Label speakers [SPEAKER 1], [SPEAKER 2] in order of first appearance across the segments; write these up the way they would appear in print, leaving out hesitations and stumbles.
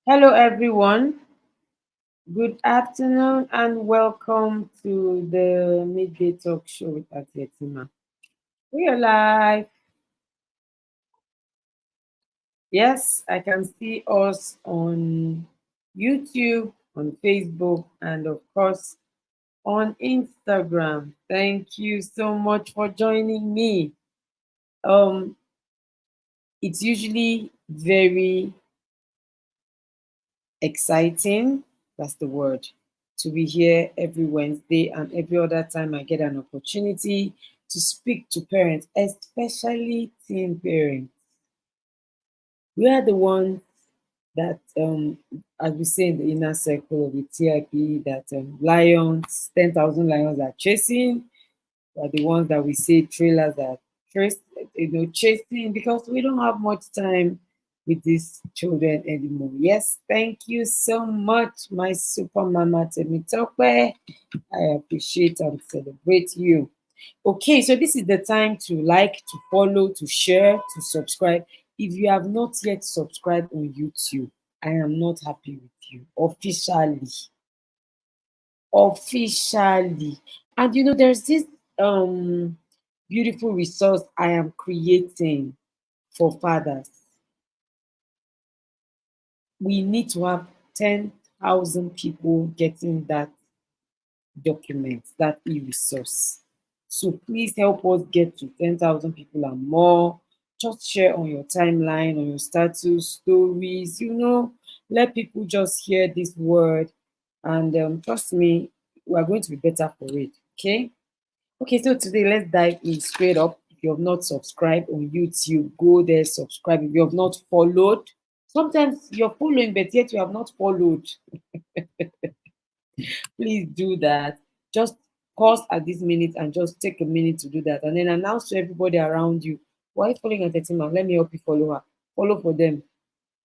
[SPEAKER 1] Hello, everyone. Good afternoon and welcome to the Midday Talk Show with Atietima. We are live. Yes, I can see us on YouTube, on Facebook, and of course on Instagram. Thank you so much for joining me. Um, it's usually very exciting, that's the word, to be here every Wednesday and every other time I get an opportunity to speak to parents, especially teen parents. We are the ones that, as we say in the inner circle of the TIP, that lions, 10,000 lions are chasing, are the ones that we say trailers are chasing because we don't have much time with these children anymore. Yes, thank you so much, my super mama Temitope. I appreciate and celebrate you. Okay, so this is the time to like, to follow, to share, to subscribe. If you have not yet subscribed on YouTube, I am not happy with you officially. Officially. And there's this beautiful resource I am creating for fathers. We need to have 10,000 people getting that document, that e-resource. So please help us get to 10,000 people and more. Just share on your timeline, on your status, stories, let people just hear this word. And trust me, we are going to be better for it. Okay? Okay, so today let's dive in straight up. If you have not subscribed on YouTube, go there, subscribe. If you have not followed, sometimes you're following, but yet you have not followed. Please do that. Just pause at this minute and just take a minute to do that. And then announce to everybody around you, why following at Etima? Let me help you follow her. Follow for them.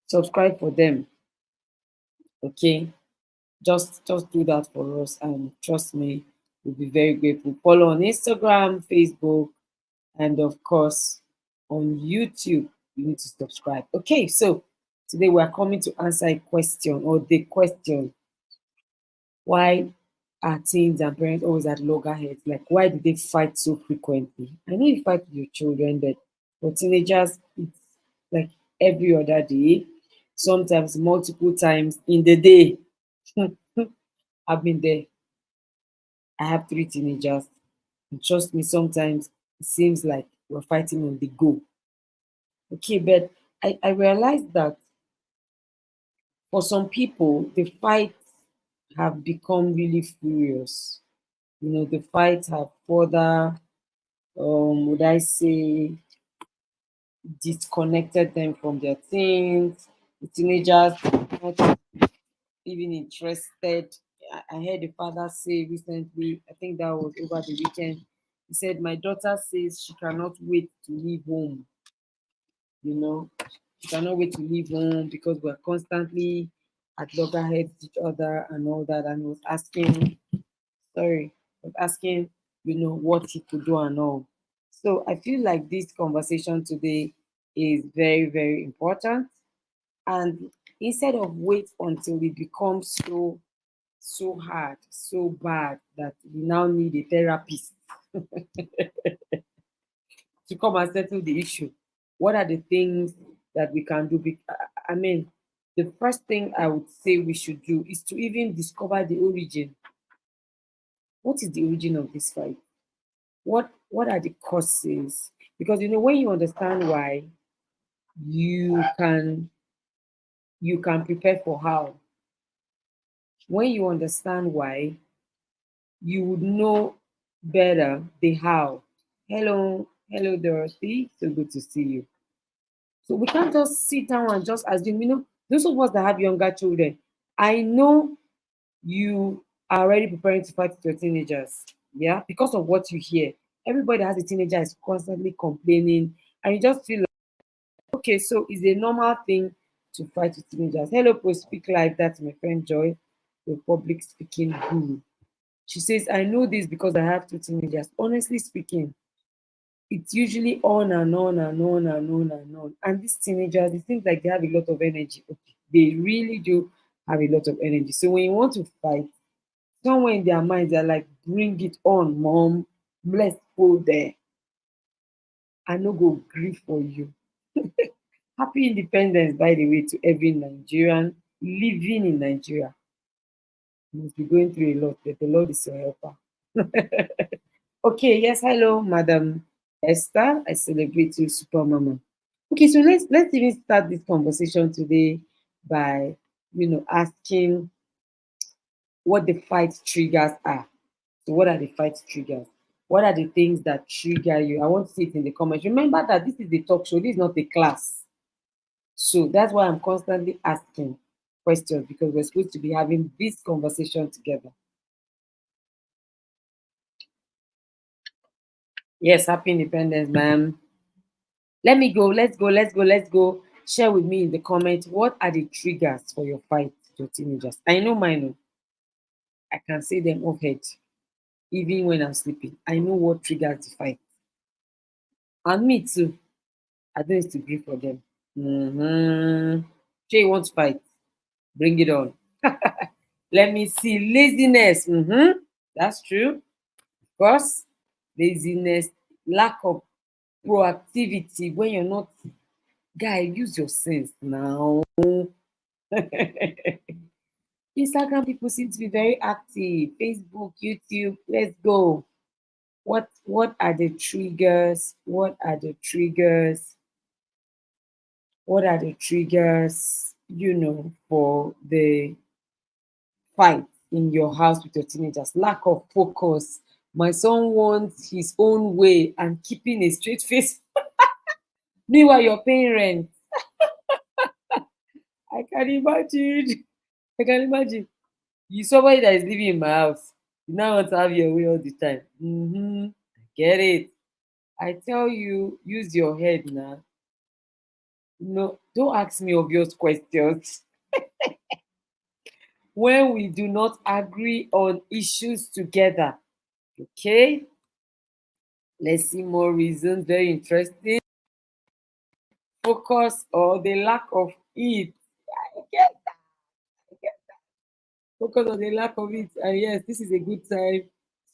[SPEAKER 1] Subscribe for them. Okay. Just do that for us. And trust me, we'll be very grateful. Follow on Instagram, Facebook, and of course on YouTube. You need to subscribe. Okay, so today we are coming to answer a question, or the question: why are teens and parents always at loggerheads? Like, why do they fight so frequently? I know you fight with your children, but for teenagers, it's like every other day, sometimes multiple times in the day. I've been there. I have three teenagers. And trust me, sometimes it seems like we're fighting on the go. Okay, but I realized that for some people, the fights have become really furious. The fights have further, would I say, disconnected them from their teens. The teenagers are not even interested. I heard the father say recently, I think that was over the weekend, he said, my daughter says she cannot wait to leave home. You know, she cannot wait to leave home because we're constantly at loggerheads with each other and all that. And was asking, sorry, was asking, what he could do and all. So I feel like this conversation today is very, very important. And instead of wait until it becomes so hard, so bad that we now need a therapist to come and settle the issue. What are the things that we can do? I mean, the first thing I would say we should do is to even discover the origin. What is the origin of this fight? What are the causes? Because when you understand why, you can prepare for how. When you understand why, you would know better the how. Hello, Dorothy. So good to see you. So we can't just sit down and just assume, those of us that have younger children, I know you are already preparing to fight with your teenagers. Yeah, because of what you hear. Everybody that has a teenager is constantly complaining, and you just feel like, okay, so it's a normal thing to fight with teenagers. Hello, post speak live. That's my friend Joy, the public speaking guru. She says, I know this because I have two teenagers. Honestly speaking, it's usually on and on and on and on and on. And these teenagers, it seems like they have a lot of energy. Okay. They really do have a lot of energy. So when you want to fight, somewhere in their minds they're like, bring it on, mom. Let's go there. I no go grief for you. Happy independence, by the way, to every Nigerian living in Nigeria. You must be going through a lot, but the Lord is your helper. Okay, yes, hello, Madam Esther. I celebrate you, Super Mama. Okay, so let's even start this conversation today by asking what the fight triggers are. So what are the fight triggers? What are the things that trigger you? I want to see it in the comments. Remember that this is the talk show, this is not a class. So that's why I'm constantly asking questions, because we're supposed to be having this conversation together. Yes, happy independence, ma'am. Let me go. Let's go. Let's go. Let's go. Share with me in the comments what are the triggers for your fight with your teenagers. I know mine. Oh. I can say them off head, even when I'm sleeping. I know what triggers the fight. And me too. I don't need to grieve for them. Sure, you want to fight? Bring it on. Let me see. Laziness. That's true. Of course. Laziness, lack of proactivity when you're not. Guy, use your sense now. Instagram people seem to be very active. Facebook, YouTube, let's go. What are the triggers? What are the triggers? What are the triggers, for the fight in your house with your teenagers? Lack of focus. My son wants his own way and keeping a straight face. Meanwhile, you're paying rent. I can imagine. I can imagine. You somebody that is living in my house. You now want to have your way all the time. I get it. I tell you, use your head now. No, don't ask me obvious questions. When we do not agree on issues together. Okay? Let's see more reasons. Very interesting. Focus or the lack of it. I get focus on the lack of it. And yes, this is a good time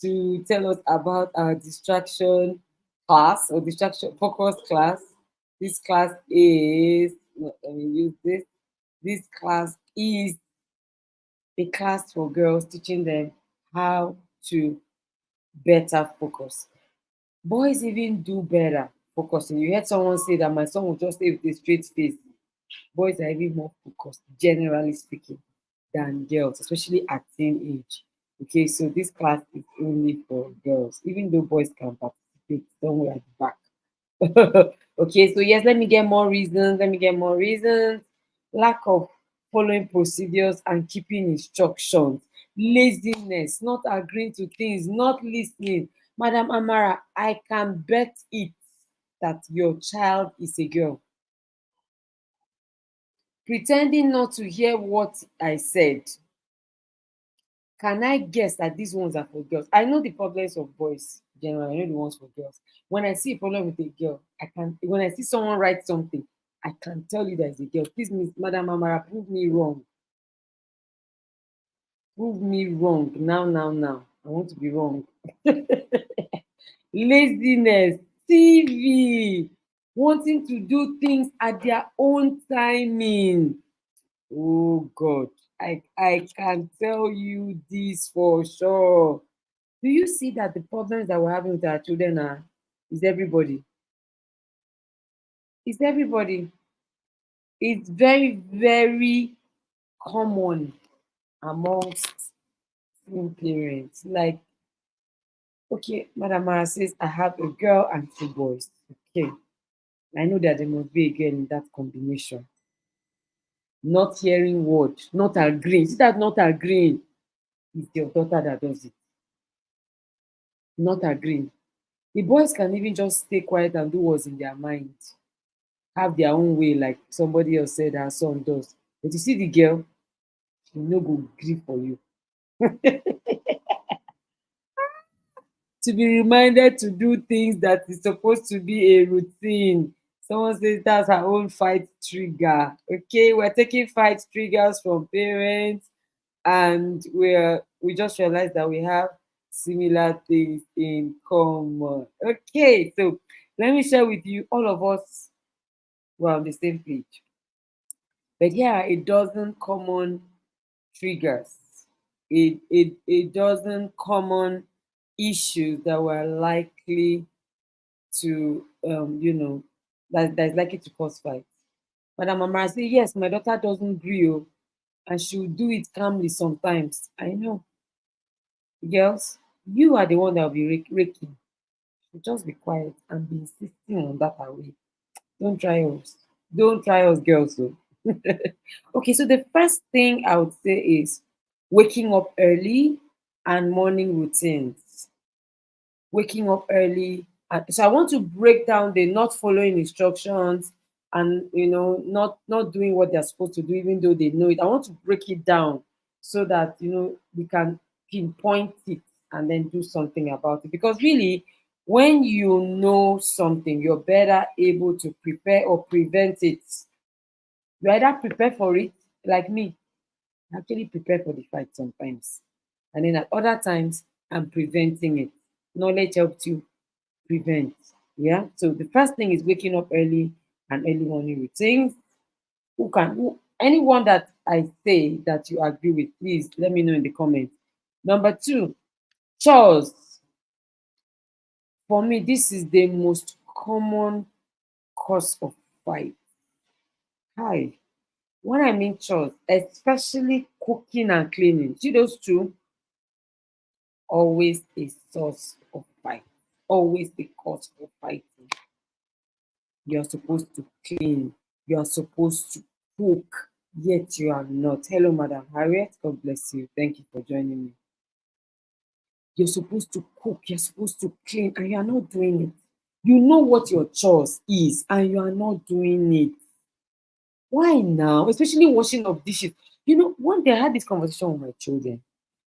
[SPEAKER 1] to tell us about our distraction class or distraction focus class. This class is, no, let me use this. This class is a class for girls teaching them how to better focus. Boys even do better focusing. You heard someone say that my son will just stay with a straight face. Boys are even more focused, generally speaking, than girls, especially at teenage. Okay, so this class is only for girls, even though boys can participate somewhere at the back. Okay, so yes, let me get more reasons. Let me get more reasons. Lack of following procedures and keeping instructions, laziness, not agreeing to things, not listening. Madam Amara, I can bet it that your child is a girl. Pretending not to hear what I said. Can I guess that these ones are for girls? I know the problems of boys generally. I know the ones for girls. When I see a problem with a girl, I can. When I see someone write something, I can tell you that it's a girl. Please, Miss Madam Amara, prove me wrong. Prove me wrong now, now, now. I want to be wrong. Laziness, TV, wanting to do things at their own timing. Oh God, I can tell you this for sure. Do you see that the problems that we're having with our children are is everybody? It's everybody. It's very, very common amongst teen parents. Like, okay, Madam Mara says, I have a girl and two boys. Okay. I know that there must be a girl in that combination. Not hearing word, not agreeing. See that not agreeing is your daughter that does it. Not agreeing. The boys can even just stay quiet and do what's in their mind, have their own way, like somebody else said her son does. But you see the girl, she no go gree for you. To be reminded to do things that is supposed to be a routine. Someone says that's her own fight trigger. Okay, we're taking fight triggers from parents, and we just realized that we have similar things in common. Okay, so let me share with you, all of us were on the same page. But here are a dozen common triggers, a dozen common issues that were likely to, that's likely to cause fight. Madam Mama say, yes, my daughter doesn't agree, oh, and she'll do it calmly sometimes. I know, girls, you are the one that will be raking. You just be quiet and be insisting on that away. Don't try us. Don't try us, girls. So. Okay, so the first thing I would say is waking up early and morning routines. Waking up early. And so I want to break down the not following instructions and, not doing what they're supposed to do, even though they know it. I want to break it down so that, we can pinpoint it and then do something about it. Because really, when you know something, you're better able to prepare or prevent it. You either prepare for it, like me, I actually prepare for the fight sometimes. And then at other times, I'm preventing it. Knowledge helps you prevent. Yeah. So the first thing is waking up early and early morning routines. Anyone that I say that you agree with, please let me know in the comments. Number two, chores. For me, this is the most common cause of fight. Hi. When I mean chores, especially cooking and cleaning, see those two, always a source of fight, always the cause for fighting. You're supposed to clean, you're supposed to cook, yet you are not. Hello, Madam Harriet. God bless you. Thank you for joining me. You're supposed to cook, you're supposed to clean, and you are not doing it. You know what your chores is, and you are not doing it. Why now? Especially washing of dishes. One day I had this conversation with my children,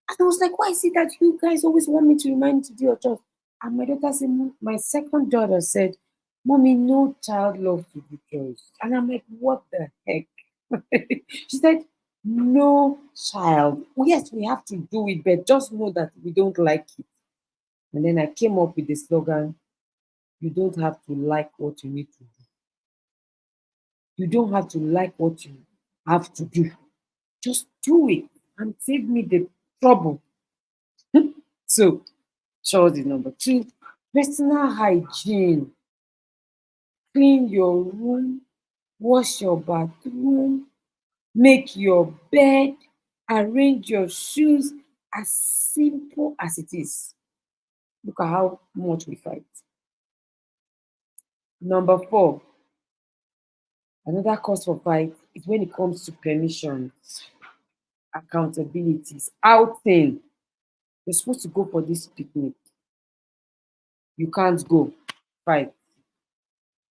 [SPEAKER 1] and I was like, why is it that you guys always want me to remind you to do your chores? And my daughter said, my second daughter said, Mommy, no child loves to do chores. And I'm like, what the heck? She said, no child. Yes, we have to do it, but just know that we don't like it. And then I came up with the slogan, you don't have to like what you need to do. You don't have to like what you have to do. Just do it and save me the trouble. So, chores is number two. Personal hygiene. Clean your room, wash your bathroom, make your bed, arrange your shoes, as simple as it is. Look at how much we fight. Number four, another cause for fight is when it comes to permissions, accountabilities, outing. You're supposed to go for this picnic. You can't go. Fight.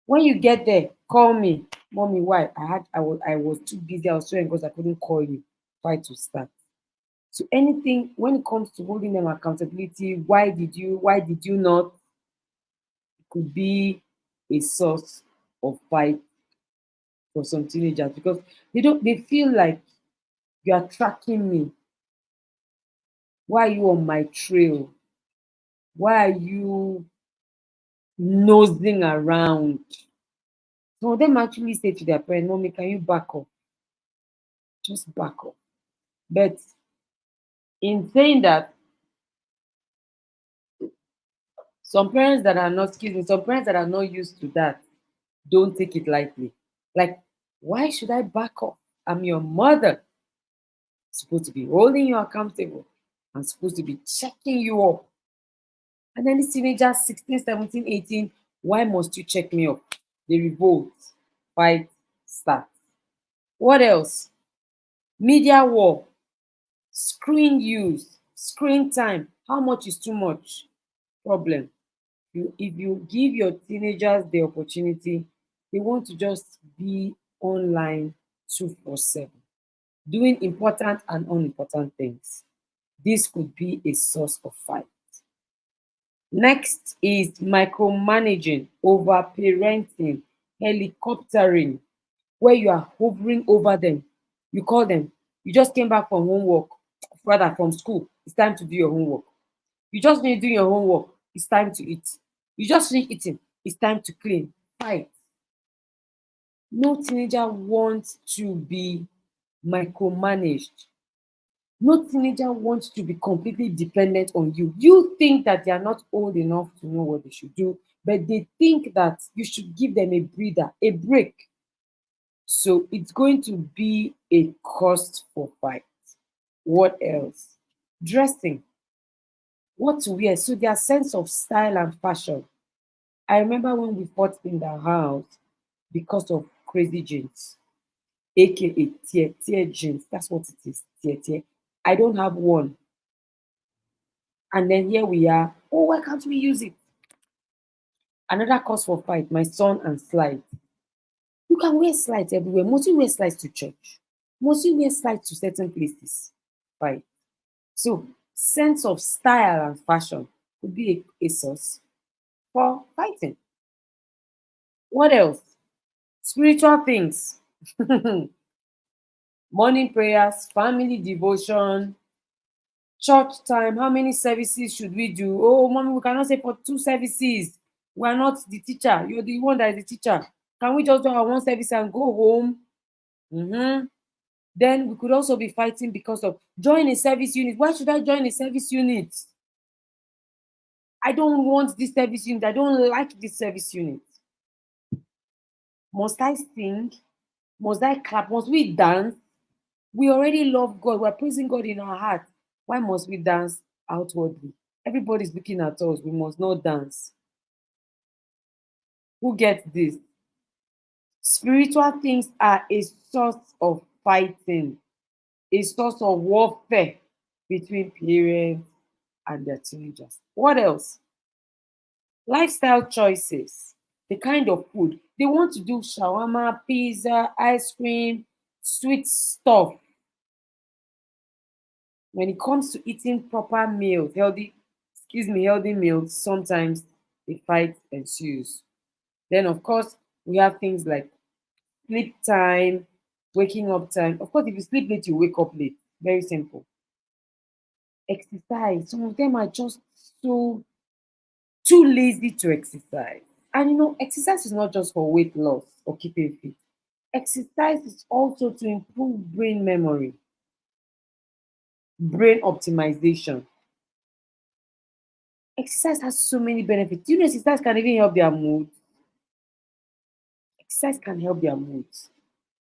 [SPEAKER 1] When you get there, call me. Mommy, why? I was too busy. I was so engrossed I couldn't call you. Fight to start. So anything when it comes to holding them accountability, why did you not, could be a source of fight for some teenagers, because they feel like you are tracking me. Why are you on my trail? Why are you nosing around? Some of them actually say to their parents, Mommy, can you back up? Just back up. But in saying that, some parents that are not used to that don't take it lightly. Like, why should I back up? I'm your mother. Supposed to be holding you accountable. I'm supposed to be checking you up. And then this teenager, 16, 17, 18, why must you check me up? They revolt, fight, start. What else? Media war, screen use, screen time. How much is too much? Problem. If you give your teenagers the opportunity, they want to just be online 247, doing important and unimportant things. This could be a source of fight. Next is micromanaging, over parenting. helicoptering, where you are hovering over them. You call them. You just came back from homework, rather from school. It's time to do your homework. You just need to do your homework. It's time to eat. You just finish eating. It's time to clean. Fight. No teenager wants to be micromanaged. No teenager wants to be completely dependent on you. You think that they are not old enough to know what they should do, but they think that you should give them a breather, a break. So it's going to be a cost for fight. What else? Dressing, what to wear. So their sense of style and fashion. I remember when we fought in the house because of crazy jeans, aka tear jeans. That's what it is. Tear. I don't have one. And then here we are. Oh, why can't we use it? Another cause for fight, my son and slides. You can wear slides everywhere. Must you wear slides to church? Must you wear slides to certain places? Fight. So, sense of style and fashion could be a source for fighting. What else? Spiritual things. Morning prayers, family devotion, church time. How many services should we do? Oh, mommy, we cannot say for two services. We are not the teacher. You're the one that is the teacher. Can we just do our one service and go home? Mhm. Then we could also be fighting because of join a service unit. Why should I join a service unit? I don't want this service unit. I don't like this service unit. Must I sing? Must I clap? Must we dance? We already love God. We're praising God in our heart. Why must we dance outwardly? Everybody's looking at us. We must not dance. Who gets this? Spiritual things are a source of fighting, a source of warfare between parents and their teenagers. What else? Lifestyle choices, the kind of food. They want to do shawarma, pizza, ice cream, sweet stuff. When it comes to eating proper meals, healthy meals, sometimes a fight ensues. Then, of course, we have things like sleep time, waking up time. Of course, if you sleep late, you wake up late. Very simple. Exercise. Some of them are just so too lazy to exercise. And exercise is not just for weight loss or keeping fit. Exercise is also to improve brain memory, brain optimization. Exercise has so many benefits. Do you know exercise can even help their mood? Exercise can help their moods.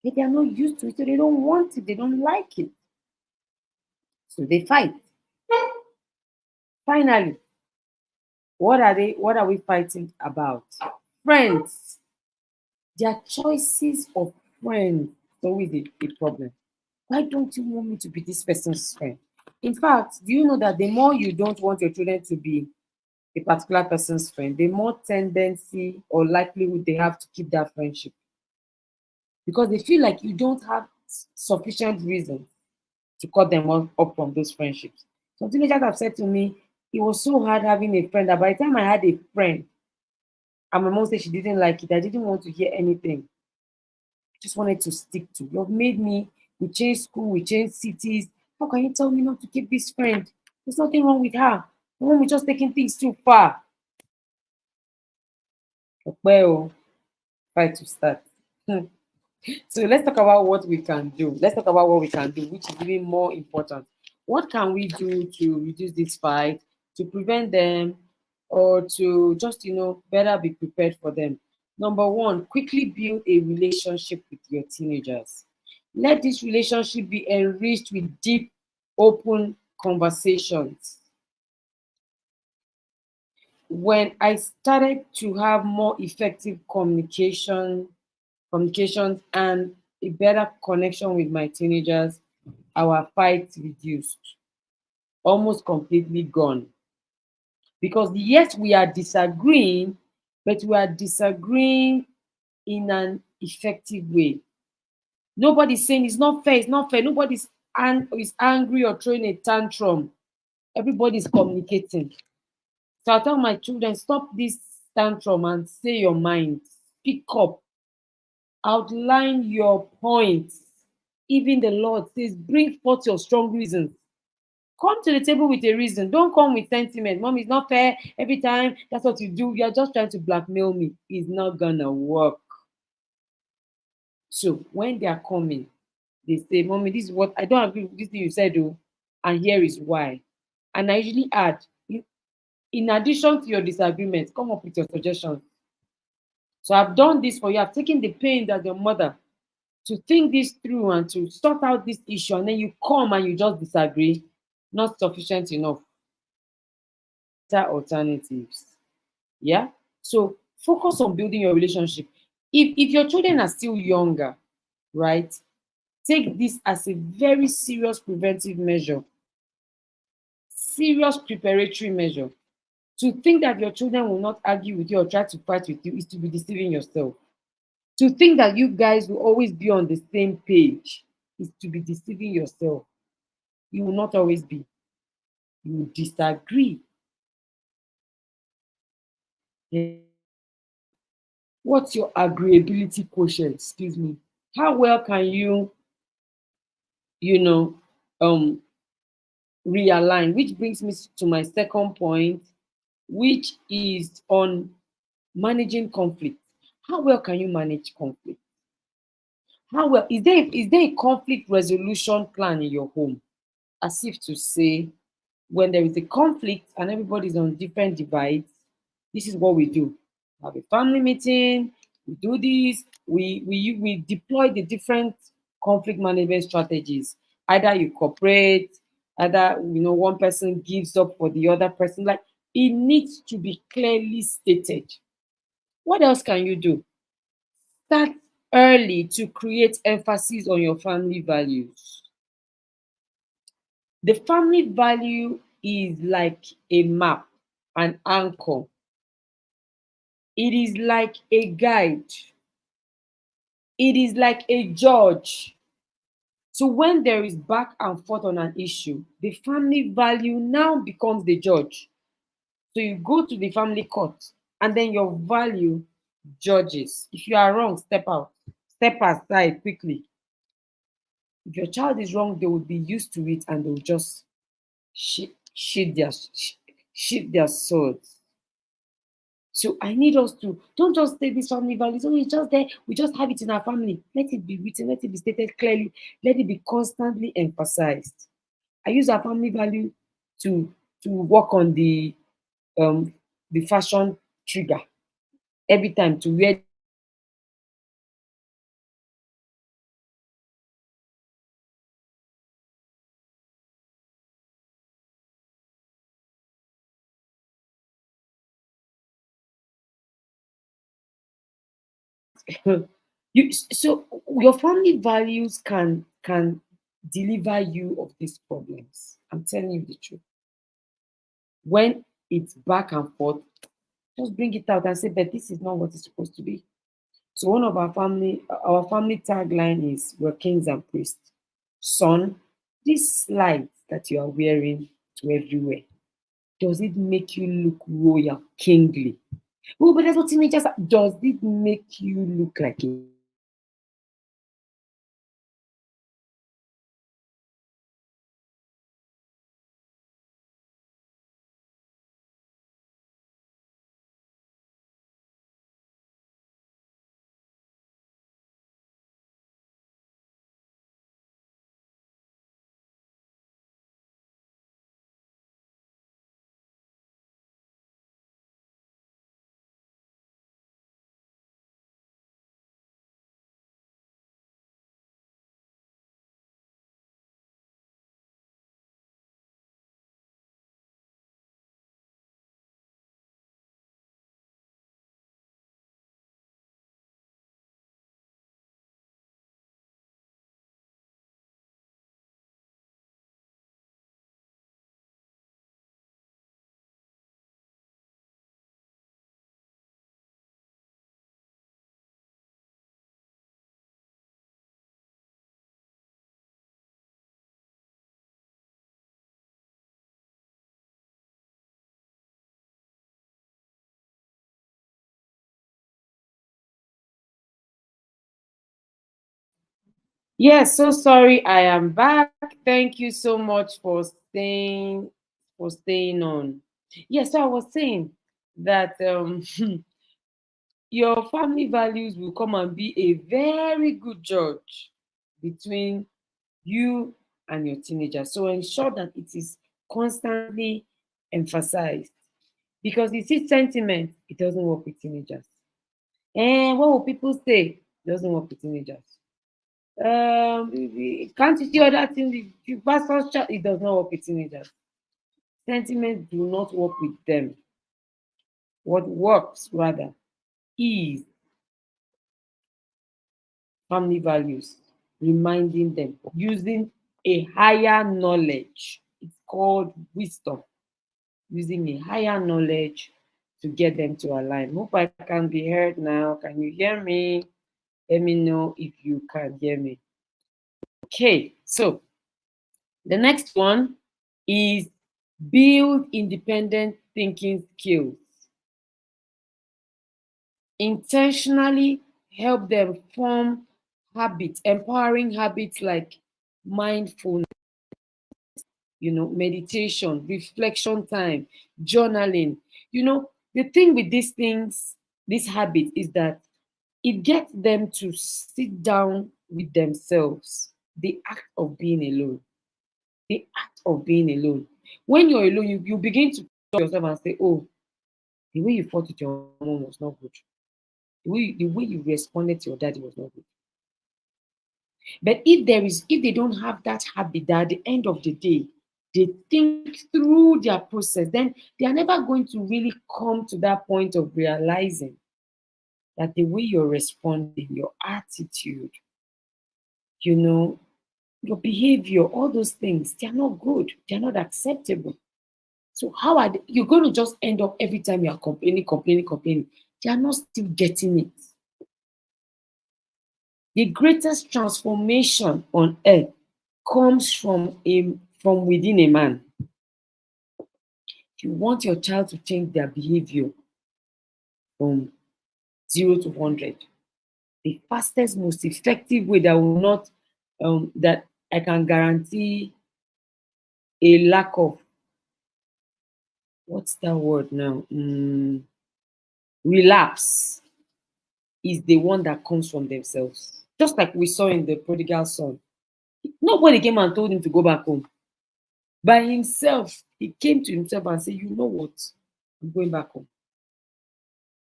[SPEAKER 1] But they are not used to it, so they don't want it, they don't like it. So they fight. Finally, what are we fighting about? Friends. Their choices of friends is always a problem. Why don't you want me to be this person's friend? In fact, do you know that the more you don't want your children to be a particular person's friend, the more tendency or likelihood they have to keep that friendship, because they feel like you don't have sufficient reason to cut them up from those friendships. Some teenagers have said to me, it was so hard having a friend that by the time I had a friend and my mom said she didn't like it, I didn't want to hear anything. Just wanted to stick to. You've made me, we changed school, we changed cities. How can you tell me not to keep this friend? There's nothing wrong with her. The one we just taking things too far. Well, try to start. So let's talk about what we can do. Let's talk about what we can do, which is even more important. What can we do to reduce this fight, to prevent them, or to just better be prepared for them? Number one, quickly build a relationship with your teenagers. Let this relationship be enriched with deep, open conversations. When I started to have more effective communications and a better connection with my teenagers, our fights reduced, almost completely gone. Because yes, we are disagreeing, but we are disagreeing in an effective way. Nobody's saying it's not fair, it's not fair. Nobody's is angry or throwing a tantrum. Everybody's communicating. So I tell my children, stop this tantrum and say your mind. Speak up. Outline your points. Even the Lord says, bring forth your strong reasons. Come to the table with a reason. Don't come with sentiment. Mom, it's not fair. Every time that's what you do. You're just trying to blackmail me. It's not gonna work. So when they are coming, they say, Mommy, this is what I don't agree with this thing you said, oh, and here is why. And I usually add, in addition to your disagreements, come up with your suggestions. So I've done this for you. I've taken the pain as your mother to think this through and to sort out this issue, and then you come and you just disagree. Not sufficient enough. Better alternatives. Yeah. So focus on building your relationship. If your children are still younger, right? Take this as a very serious preventive measure, serious preparatory measure. To think that your children will not argue with you or try to fight with you is to be deceiving yourself. To think that you guys will always be on the same page is to be deceiving yourself. You will not always be. You will disagree. What's your agreeability quotient? Excuse me. How well can you, you know, um, realign? Which brings me to my second point, which is on managing conflict. How well can you manage conflict? How well is there a conflict resolution plan in your home? As if to say, when there is a conflict and everybody's on different divides, this is what we do. Have a family meeting, we do this, we deploy the different conflict management strategies. Either you cooperate, either one person gives up for the other person. Like, it needs to be clearly stated. What else can you do? Start early to create emphasis on your family values. The family value is like a map, an anchor. It is like a guide. It is like a judge. So when there is back and forth on an issue, the family value now becomes the judge. So you go to the family court and then your value judges. If you are wrong, step out. Step aside quickly. If your child is wrong, they will be used to it and they'll just sheath their swords. So I need us to don't just take these family values. Oh, it's just there. We just have it in our family. Let it be written. Let it be stated clearly. Let it be constantly emphasized. I use our family value to work on the fashion trigger every time to wear. So your family values can deliver you of these problems. I'm telling you the truth. When it's back and forth, just bring it out and say, but this is not what it's supposed to be. So one of our family tagline is, we're kings and priests. Son, this slide that you are wearing to everywhere, does it make you look royal, kingly? Oh, but that's what teenagers are. Does it make you look like a Yes, so sorry I am back. Thank you so much for staying on. Yes, so I was saying that your family values will come and be a very good judge between you and your teenager. So ensure that it is constantly emphasized. Because you see, sentiment, it doesn't work with teenagers. And what will people say? It doesn't work with teenagers. Can't you see other things? If pastors chat, it does not work with teenagers. Sentiments do not work with them. What works rather is family values, reminding them, using a higher knowledge. It's called wisdom, using a higher knowledge to get them to align. Hope I can be heard now. Can you hear me? Let me know if you can hear me. Okay, so the next one is build independent thinking skills. Intentionally help them form habits, empowering habits like mindfulness, meditation, reflection time, journaling. The thing with these things, this habit is that it gets them to sit down with themselves. The act of being alone. The act of being alone. When you're alone, you begin to talk to yourself and say, oh, the way you fought with your mom was not good. The way you responded to your daddy was not good. But if they don't have that habit that at the end of the day, they think through their process, then they are never going to really come to that point of realizing that the way you're responding, your attitude, you know, your behavior, all those things, they are not good. They are not acceptable. So how are you're going to just end up every time you are complaining? They are not still getting it. The greatest transformation on earth comes from within a man. If you want your child to change their behavior from 0 to 100, the fastest, most effective way that will not that I can guarantee a lack of, what's that word now? Relapse, is the one that comes from themselves. Just like we saw in the prodigal son. Nobody came and told him to go back home. By himself, he came to himself and said, you know what? I'm going back home.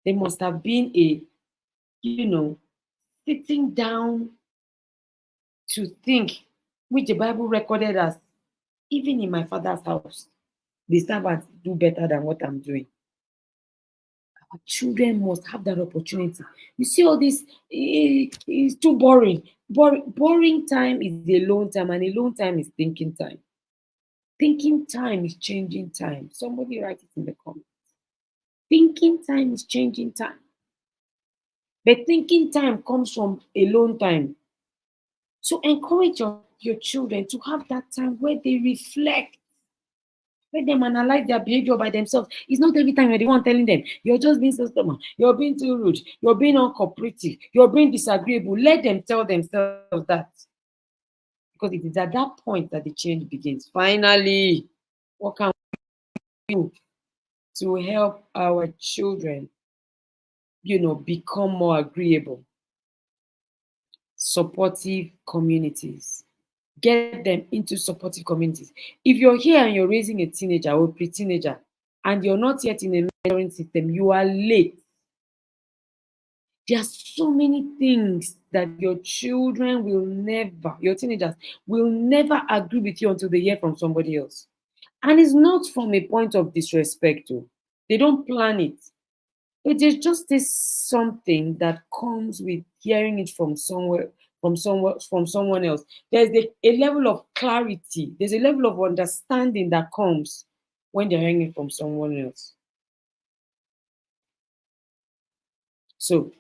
[SPEAKER 1] There must have been you know, sitting down to think, which the Bible recorded as, even in my father's house, the servants do better than what I'm doing. Our children must have that opportunity. You see all this, it's too boring. Boring time is alone time, and alone time is thinking time. Thinking time is changing time. Somebody write it in the comments. Thinking time is changing time. But thinking time comes from alone time. So encourage your children to have that time where they reflect. Let them analyze their behavior by themselves. It's not every time you're the one telling them, you're just being so stubborn, you're being too rude, you're being uncooperative, you're being disagreeable. Let them tell themselves that. Because it is at that point that the change begins. Finally, what can we do to help our children, become more agreeable? Supportive communities. Get them into supportive communities. If you're here and you're raising a teenager or pre-teenager and you're not yet in a mentoring system, you are late. There are so many things that your children will never, your teenagers will never agree with you until they hear from somebody else. And it's not from a point of disrespect, though. They don't plan it. It is just this something that comes with hearing it from somewhere, from someone else. There's a level of clarity, there's a level of understanding that comes when they're hearing it from someone else. So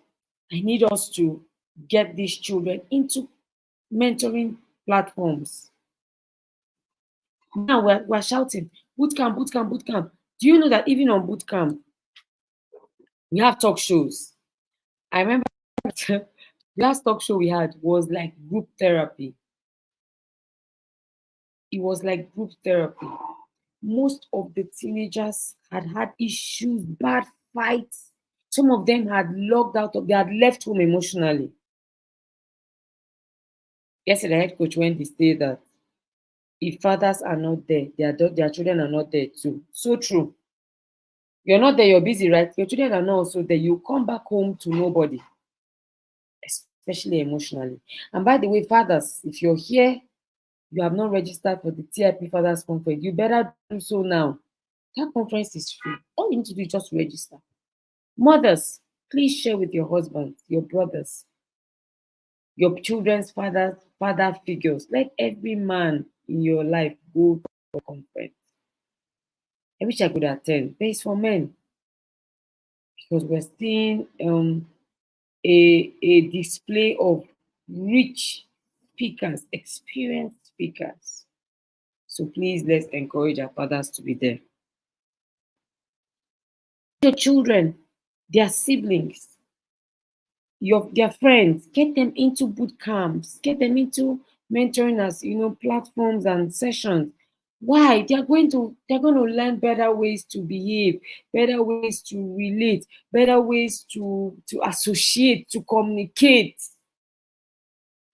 [SPEAKER 1] I need us to get these children into mentoring platforms. Now we're shouting, boot camp, boot camp, boot camp. Do you know that even on boot camp, we have talk shows? I remember The last talk show we had was like group therapy. It was like group therapy. Most of the teenagers had had issues, bad fights. Some of them had logged out of, they had left home emotionally. Yesterday, the head coach went to say that if fathers are not there, their children are not there too. So true. You're not there, you're busy, right? Your children are not also there. You come back home to nobody, especially emotionally. And by the way, fathers, if you're here, you have not registered for the TIP Fathers Conference, you better do so now. That conference is free. All you need to do is just register. Mothers, please share with your husbands, your brothers, your children's father figures. Let every man in your life go for conference. I wish I could attend, but it's for men because we're seeing a display of rich speakers, experienced speakers. So please let's encourage our fathers to be there. Your children, their siblings, their friends, get them into boot camps, get them into mentoring as platforms and sessions. Why? They're going to learn better ways to behave, better ways to relate, better ways to associate, to communicate.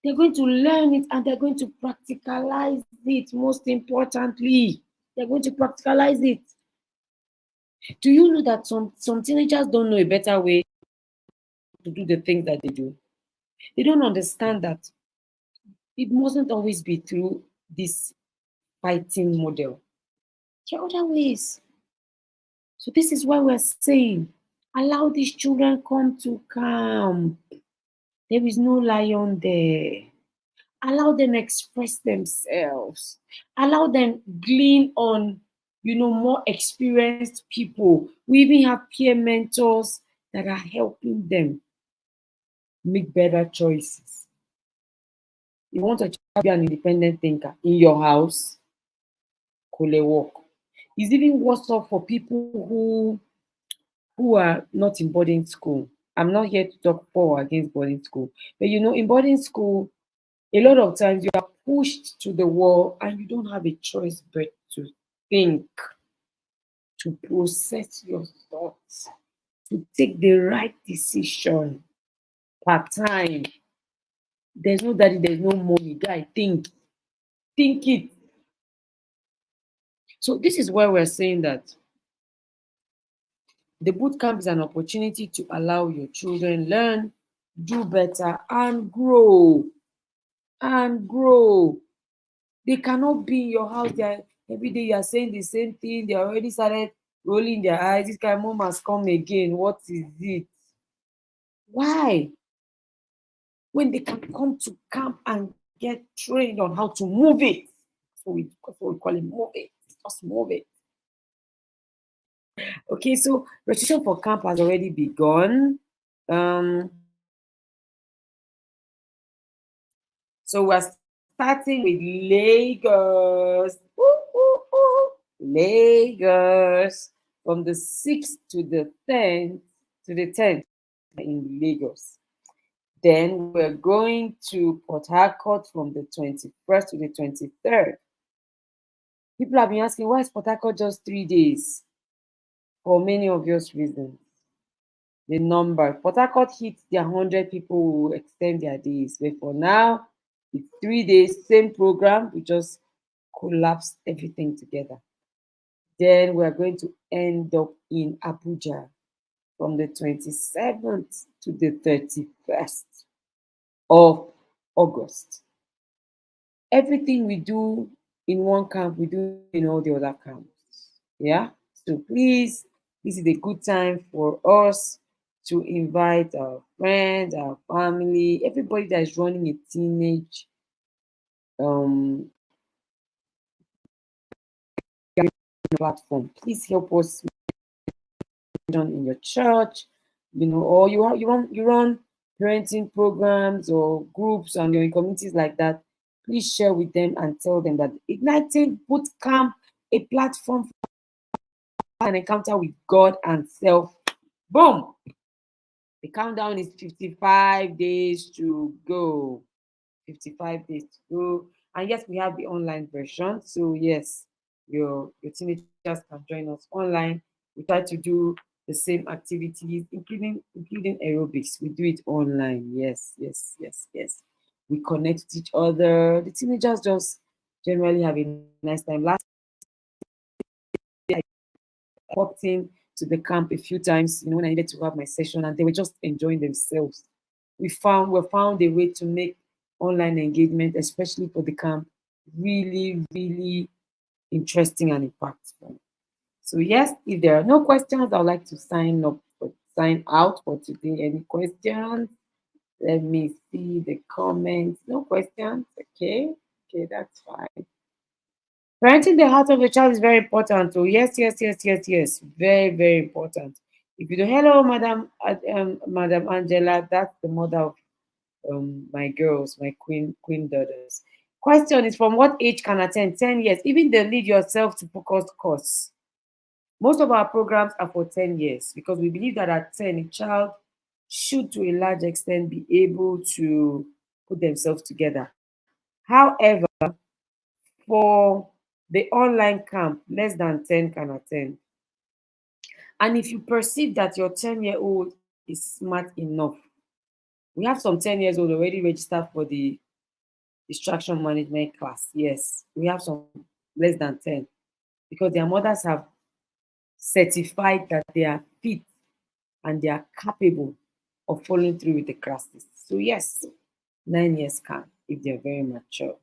[SPEAKER 1] They're going to learn it and they're going to practicalize it. Most importantly, they're going to practicalize it. Do you know that some teenagers don't know a better way to do the things that they do? They don't understand that it mustn't always be through this fighting model. There are other ways. So this is why we're saying, allow these children come to camp. There is no lion there. Allow them express themselves. Allow them glean on, more experienced people. We even have peer mentors that are helping them make better choices. You want a child to be an independent thinker in your house, could work. It's even worse off for people who are not in boarding school. I'm not here to talk for or against boarding school, but in boarding school, a lot of times you are pushed to the wall and you don't have a choice but to think, to process your thoughts, to take the right decision per time. There's no daddy, there's no mommy. Guy, think it. So this is why we're saying that the boot camp is an opportunity to allow your children learn, do better, and grow. And grow. They cannot be in your house. Every day you are saying the same thing. They already started rolling their eyes. This guy, mom has come again. What is it? Why? When they can come to camp and get trained on how to move it. That's what we call it, move it. Just move it. Okay, so registration for camp has already begun. Um, so we're starting with Lagos. Ooh, ooh, ooh. Lagos from the 6th to the 10th in Lagos. Then we're going to Port Harcourt from the 21st to the 23rd. People have been asking, why is Port Harcourt just 3 days? For many obvious reasons. The number. Port Harcourt hits their 100 people who will extend their days. But for now, it's 3 days, same program. We just collapsed everything together. Then we're going to end up in Abuja from the 27th to the 31st of August. Everything we do in one camp, we do in all the other camps. Yeah. So please, this is a good time for us to invite our friends, our family, everybody that is running a teenage um platform. Please help us in your church, or you run parenting programs or groups and you're in communities like that. Please share with them and tell them that Igniting Bootcamp, a platform for an encounter with God and self. Boom. The countdown is 55 days to go. 55 days to go. And yes, we have the online version. So yes, your teenagers can join us online. We try to do the same activities, including aerobics. We do it online. Yes, yes, yes, yes. We connect with each other. The teenagers just generally have a nice time. Last popped in to the camp a few times, when I needed to have my session, and they were just enjoying themselves. We found a way to make online engagement, especially for the camp, really, really interesting and impactful. So yes, if there are no questions, I'd like to sign out for today. Any questions? Let me see the comments. No questions. Okay. Okay, that's fine. Parenting the heart of the child is very important. So yes, yes, yes, yes, yes. Very, very important. If you do, hello, Madam Angela, that's the mother of my girls, my queen daughters. Question is, from what age can attend? 10 years. Even the lead yourself to focus course. Most of our programs are for 10 years because we believe that at 10, a child should, to a large extent, be able to put themselves together. However, for the online camp, less than 10 can attend. And if you perceive that your 10-year-old is smart enough, we have some 10 years old already registered for the distraction management class. Yes, we have some less than 10 because their mothers have certified that they are fit and they are capable of following through with the classes. So yes, 9 years can if they're very mature.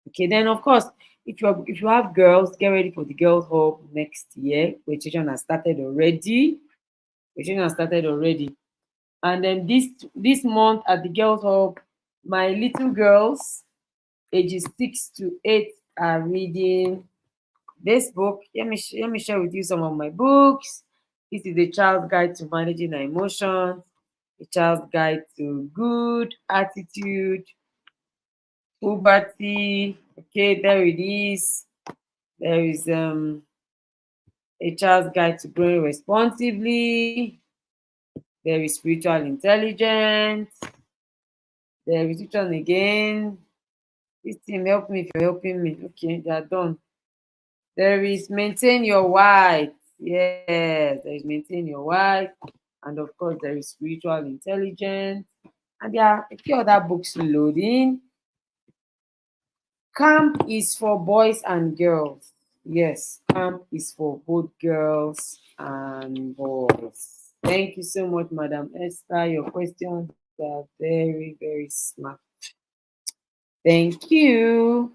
[SPEAKER 1] Okay, then of course, if you have girls, get ready for the girls' hub next year. Registration has started already. Registration has started already. And then this month at the girls' hub, my little girls, ages 6 to 8, are reading this book. Let me share with you some of my books. This is a child's guide to managing our emotions, a child's guide to good attitude, puberty. Okay, there it is. There is a child's guide to growing responsibly. There is spiritual intelligence. There is which one again? This team, help me if you're helping me. Okay, they are done. There is maintain your white. Yes, there is maintain your white. And of course, there is spiritual intelligence. And there are a few other books loading. Camp is for boys and girls. Yes, camp is for both girls and boys. Thank you so much, Madam Esther. Your questions are very, very smart. Thank you.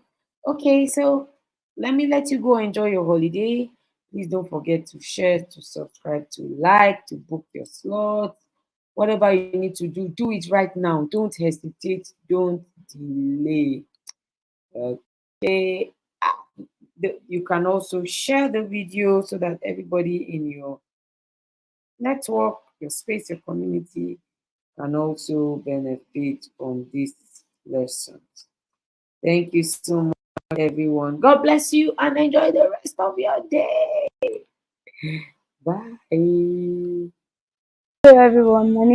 [SPEAKER 1] Okay, so let you go enjoy your holiday. Please don't forget to share, to subscribe, to like, to book your slot. Whatever you need to do it right now. Don't hesitate, don't delay. Okay. You can also share the video so that everybody in your network, your space, your community can also benefit from this lesson. Thank you so much, everyone. God bless you and enjoy the rest of your day. Bye.
[SPEAKER 2] Hello everyone, my name